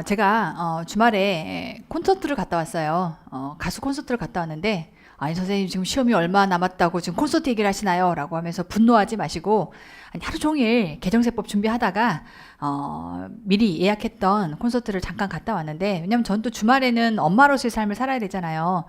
제가 주말에 콘서트를 갔다 왔어요. 가수 콘서트를 갔다 왔는데, 아니 선생님 지금 시험이 얼마 남았다고 지금 콘서트 얘기를 하시나요? 라고 하면서 분노하지 마시고, 아니, 하루 종일 개정세법 준비하다가 미리 예약했던 콘서트를 잠깐 갔다 왔는데, 왜냐면 전 또 주말에는 엄마로서의 삶을 살아야 되잖아요.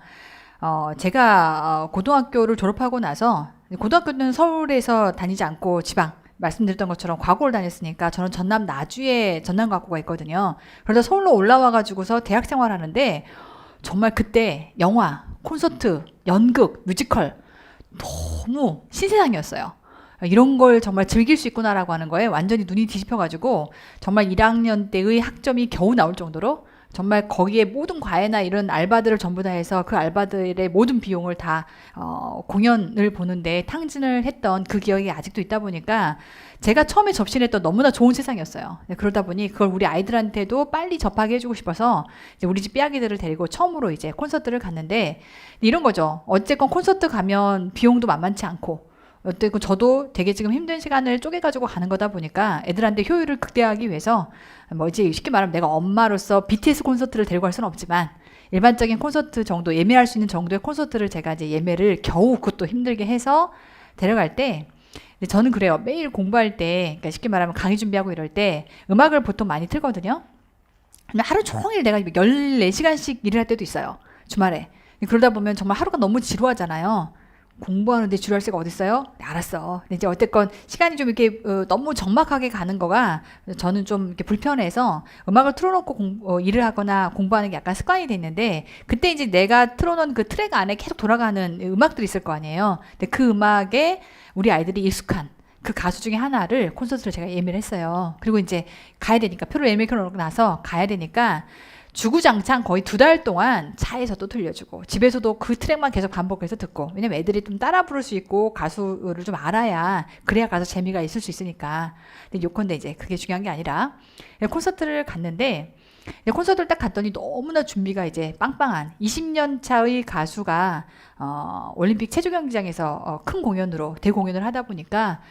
제가 고등학교를 졸업하고 나서, 고등학교는 서울에서 다니지 않고 지방, 말씀드렸던 것처럼 과고를 다녔으니까 저는 전남 나주에 전남과고가 있거든요. 그러다 서울로 올라와 가지고서 대학 생활하는데 정말 그때 영화, 콘서트, 연극, 뮤지컬 너무 신세상이었어요. 이런 걸 정말 즐길 수 있구나라고 하는 거에 완전히 눈이 뒤집혀가지고 정말 1학년 때의 학점이 겨우 나올 정도로 정말 거기에 모든 과외나 이런 알바들을 전부 다 해서 그 알바들의 모든 비용을 다 공연을 보는데 탕진을 했던 그 기억이 아직도 있다 보니까 제가 처음에 접신했던 너무나 좋은 세상이었어요. 그러다 보니 그걸 우리 아이들한테도 빨리 접하게 해주고 싶어서 이제 우리 집 삐아기들을 데리고 처음으로 이제 콘서트를 갔는데 이런 거죠. 어쨌건 콘서트 가면 비용도 만만치 않고 어쨌든 저도 되게 지금 힘든 시간을 쪼개가지고 가는 거다 보니까 애들한테 효율을 극대화하기 위해서 뭐 이제 쉽게 말하면 내가 엄마로서 BTS 콘서트를 데리고 갈 수는 없지만 일반적인 콘서트 정도 예매할 수 있는 정도의 콘서트를 제가 이제 예매를 겨우 그것도 힘들게 해서 데려갈 때 저는 그래요. 매일 공부할 때 그러니까 쉽게 말하면 강의 준비하고 이럴 때 음악을 보통 많이 틀거든요. 근데 하루 종일 내가 14시간씩 일을 할 때도 있어요. 주말에. 그러다 보면 정말 하루가 너무 지루하잖아요. 공부하는데 지루할 새가 어딨어요? 네, 알았어. 근데 이제 어쨌건 시간이 좀 이렇게 너무 적막하게 가는 거가 저는 좀 이렇게 불편해서 음악을 틀어놓고 일을 하거나 공부하는 게 약간 습관이 돼 있는데 그때 이제 내가 틀어놓은 그 트랙 안에 계속 돌아가는 음악들이 있을 거 아니에요. 근데 그 음악에 우리 아이들이 익숙한 그 가수 중에 하나를 콘서트를 제가 예매를 했어요. 그리고 이제 가야 되니까 표를 예매해 놓고 나서 가야 되니까 주구장창 거의 2달 동안 차에서도 들려주고 집에서도 그 트랙만 계속 반복해서 듣고 왜냐면 애들이 좀 따라 부를 수 있고 가수를 좀 알아야 그래야 가서 재미가 있을 수 있으니까 근데 요컨대 이제 그게 중요한 게 아니라 콘서트를 갔는데 콘서트를 딱 갔더니 너무나 준비가 이제 빵빵한 20년 차의 가수가 올림픽 체조 경기장에서 큰 공연으로 대공연을 하다 보니까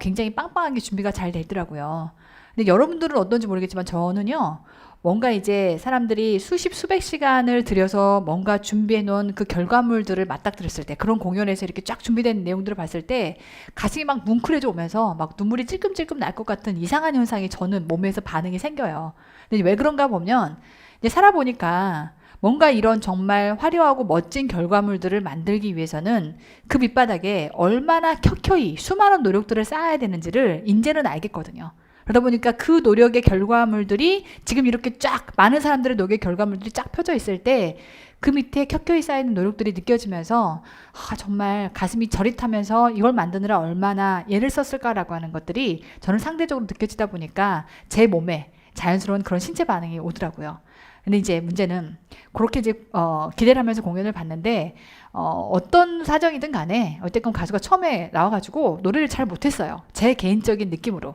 굉장히 빵빵하게 준비가 잘 되더라고요. 근데 여러분들은 어떤지 모르겠지만 저는요 뭔가 이제 사람들이 수십 수백 시간을 들여서 뭔가 준비해 놓은 그 결과물들을 맞닥뜨렸을 때 그런 공연에서 이렇게 쫙 준비된 내용들을 봤을 때 가슴이 막 뭉클해져 오면서 막 눈물이 찔끔찔끔 날 것 같은 이상한 현상이 저는 몸에서 반응이 생겨요. 근데 왜 그런가 보면 이제 살아보니까 뭔가 이런 정말 화려하고 멋진 결과물들을 만들기 위해서는 그 밑바닥에 얼마나 켜켜이 수많은 노력들을 쌓아야 되는지를 이제는 알겠거든요. 그러다 보니까 그 노력의 결과물들이 지금 이렇게 쫙 많은 사람들의 노력의 결과물들이 쫙 펴져 있을 때 그 밑에 켜켜이 쌓이는 노력들이 느껴지면서 정말 가슴이 저릿하면서 이걸 만드느라 얼마나 애를 썼을까라고 하는 것들이 저는 상대적으로 느껴지다 보니까 제 몸에 자연스러운 그런 신체 반응이 오더라고요. 근데 이제 문제는 그렇게 이제 기대를 하면서 공연을 봤는데 어떤 사정이든 간에 어쨌건 가수가 처음에 나와가지고 노래를 잘 못했어요. 제 개인적인 느낌으로.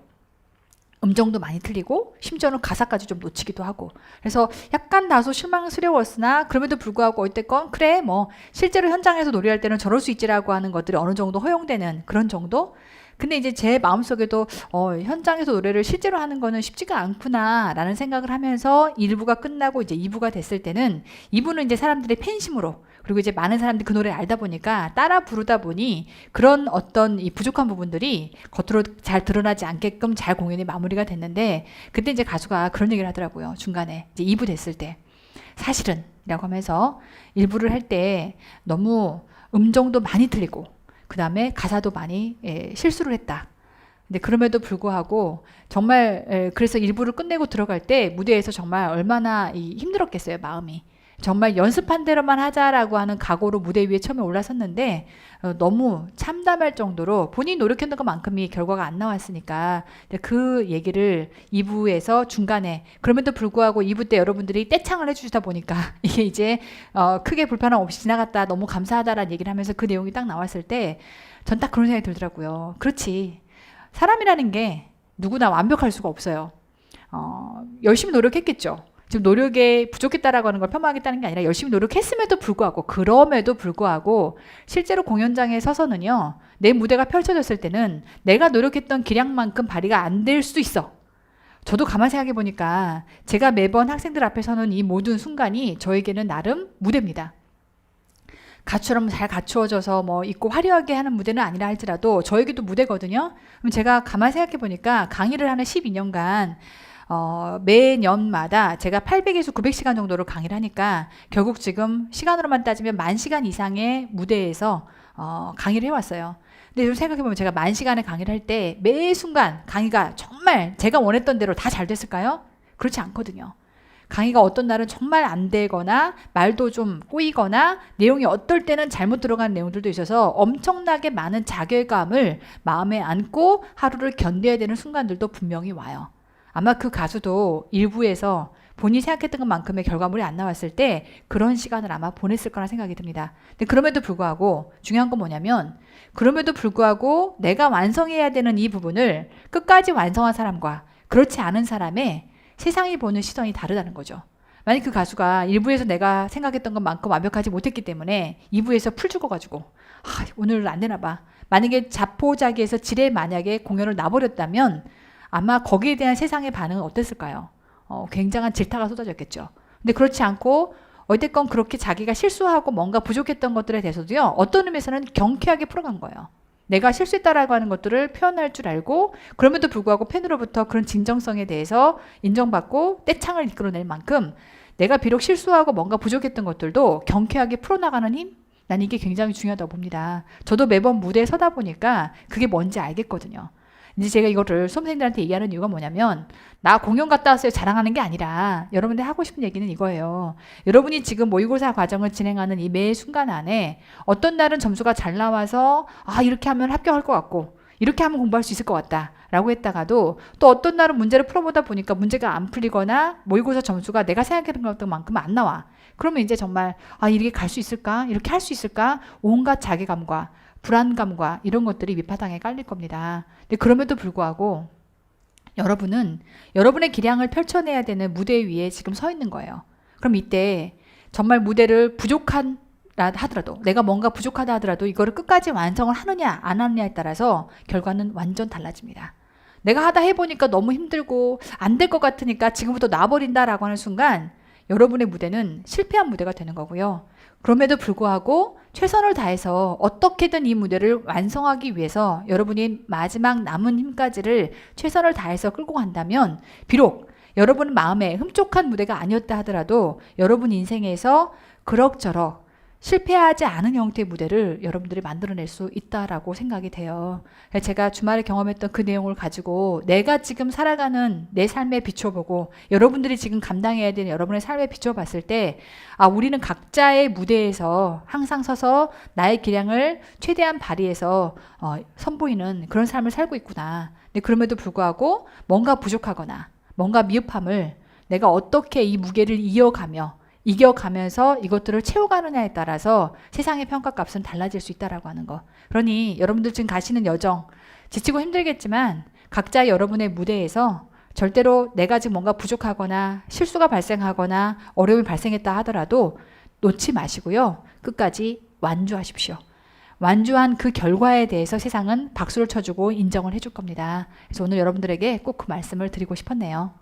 음정도 많이 틀리고 심지어는 가사까지 좀 놓치기도 하고 그래서 약간 다소 실망스러웠으나 그럼에도 불구하고 어쨌건 그래 뭐 실제로 현장에서 노래할 때는 저럴 수 있지라고 하는 것들이 어느 정도 허용되는 그런 정도? 근데 이제 제 마음속에도 현장에서 노래를 실제로 하는 거는 쉽지가 않구나 라는 생각을 하면서 1부가 끝나고 이제 2부가 됐을 때는 2부는 이제 사람들의 팬심으로 그리고 이제 많은 사람들이 그 노래를 알다 보니까 따라 부르다 보니 그런 어떤 이 부족한 부분들이 겉으로 잘 드러나지 않게끔 잘 공연이 마무리가 됐는데 그때 이제 가수가 그런 얘기를 하더라고요. 중간에 이제 2부 됐을 때 사실은 라고 하면서 1부를 할 때 너무 음정도 많이 틀리고 그 다음에 가사도 많이 실수를 했다. 근데 그럼에도 불구하고 정말 그래서 1부를 끝내고 들어갈 때 무대에서 정말 얼마나 힘들었겠어요. 마음이. 정말 연습한 대로만 하자라고 하는 각오로 무대 위에 처음에 올라섰는데 너무 참담할 정도로 본인이 노력했던 것만큼이 결과가 안 나왔으니까 그 얘기를 2부에서 중간에 그럼에도 불구하고 2부 때 여러분들이 떼창을 해주시다 보니까 이게 이제 크게 불편함 없이 지나갔다 너무 감사하다라는 얘기를 하면서 그 내용이 딱 나왔을 때 전 딱 그런 생각이 들더라고요. 그렇지. 사람이라는 게 누구나 완벽할 수가 없어요. 열심히 노력했겠죠. 지금 노력에 부족했다라고 하는 걸 폄하하겠다는 게 아니라 열심히 노력했음에도 불구하고 그럼에도 불구하고 실제로 공연장에 서서는요 내 무대가 펼쳐졌을 때는 내가 노력했던 기량만큼 발휘가 안 될 수도 있어. 저도 가만 생각해 보니까 제가 매번 학생들 앞에 서는 이 모든 순간이 저에게는 나름 무대입니다. 가처럼 잘 갖추어져서 뭐 있고 화려하게 하는 무대는 아니라 할지라도 저에게도 무대거든요. 그럼 제가 가만 생각해 보니까 강의를 하는 12년간 매년마다 제가 800에서 900시간 정도로 강의를 하니까 결국 지금 시간으로만 따지면 10,000시간 이상의 무대에서 강의를 해왔어요. 근데 요즘 생각해보면 제가 10,000시간의 강의를 할 때 매 순간 강의가 정말 제가 원했던 대로 다 잘 됐을까요? 그렇지 않거든요. 강의가 어떤 날은 정말 안 되거나 말도 좀 꼬이거나 내용이 어떨 때는 잘못 들어간 내용들도 있어서 엄청나게 많은 자괴감을 마음에 안고 하루를 견뎌야 되는 순간들도 분명히 와요. 아마 그 가수도 일부에서 본인이 생각했던 것만큼의 결과물이 안 나왔을 때 그런 시간을 아마 보냈을 거라 생각이 듭니다. 근데 그럼에도 불구하고 중요한 건 뭐냐면 그럼에도 불구하고 내가 완성해야 되는 이 부분을 끝까지 완성한 사람과 그렇지 않은 사람의 세상이 보는 시선이 다르다는 거죠. 만약 그 가수가 1부에서 내가 생각했던 것만큼 완벽하지 못했기 때문에 2부에서 풀 죽어가지고 오늘 안 되나 봐. 만약에 자포자기에서 지레 만약에 공연을 놔버렸다면 아마 거기에 대한 세상의 반응은 어땠을까요? 굉장한 질타가 쏟아졌겠죠. 근데 그렇지 않고 어쨌건 그렇게 자기가 실수하고 뭔가 부족했던 것들에 대해서도요. 어떤 의미에서는 경쾌하게 풀어간 거예요. 내가 실수했다라고 하는 것들을 표현할 줄 알고 그럼에도 불구하고 팬으로부터 그런 진정성에 대해서 인정받고 떼창을 이끌어낼 만큼 내가 비록 실수하고 뭔가 부족했던 것들도 경쾌하게 풀어나가는 힘? 난 이게 굉장히 중요하다고 봅니다. 저도 매번 무대에 서다 보니까 그게 뭔지 알겠거든요. 이제 제가 이거를 수험생들한테 얘기하는 이유가 뭐냐면 나 공연 갔다 왔어요 자랑하는 게 아니라 여러분들 하고 싶은 얘기는 이거예요. 여러분이 지금 모의고사 과정을 진행하는 이 매 순간 안에 어떤 날은 점수가 잘 나와서 이렇게 하면 합격할 것 같고 이렇게 하면 공부할 수 있을 것 같다 라고 했다가도 또 어떤 날은 문제를 풀어보다 보니까 문제가 안 풀리거나 모의고사 점수가 내가 생각했던 것만큼 안 나와. 그러면 이제 정말 이렇게 갈 수 있을까? 이렇게 할 수 있을까? 온갖 자괴감과 불안감과 이런 것들이 밑바닥에 깔릴 겁니다. 근데 그럼에도 불구하고 여러분은 여러분의 기량을 펼쳐내야 되는 무대 위에 지금 서 있는 거예요. 그럼 이때 정말 무대를 부족한 하더라도 내가 뭔가 부족하다 하더라도 이거를 끝까지 완성을 하느냐 안 하느냐에 따라서 결과는 완전 달라집니다. 내가 하다 해보니까 너무 힘들고 안 될 것 같으니까 지금부터 놔버린다라고 하는 순간 여러분의 무대는 실패한 무대가 되는 거고요. 그럼에도 불구하고 최선을 다해서 어떻게든 이 무대를 완성하기 위해서 여러분이 마지막 남은 힘까지를 최선을 다해서 끌고 간다면 비록 여러분 마음에 흠족한 무대가 아니었다 하더라도 여러분 인생에서 그럭저럭 실패하지 않은 형태의 무대를 여러분들이 만들어낼 수 있다라고 생각이 돼요. 제가 주말에 경험했던 그 내용을 가지고 내가 지금 살아가는 내 삶에 비춰보고 여러분들이 지금 감당해야 되는 여러분의 삶에 비춰봤을 때 우리는 각자의 무대에서 항상 서서 나의 기량을 최대한 발휘해서 선보이는 그런 삶을 살고 있구나. 근데 그럼에도 불구하고 뭔가 부족하거나 뭔가 미흡함을 내가 어떻게 이 무게를 이겨가면서 이것들을 채워가느냐에 따라서 세상의 평가값은 달라질 수 있다라고 하는 거. 그러니 여러분들 지금 가시는 여정 지치고 힘들겠지만 각자 여러분의 무대에서 절대로 내가 지금 뭔가 부족하거나 실수가 발생하거나 어려움이 발생했다 하더라도 놓지 마시고요. 끝까지 완주하십시오. 완주한 그 결과에 대해서 세상은 박수를 쳐주고 인정을 해줄 겁니다. 그래서 오늘 여러분들에게 꼭 그 말씀을 드리고 싶었네요.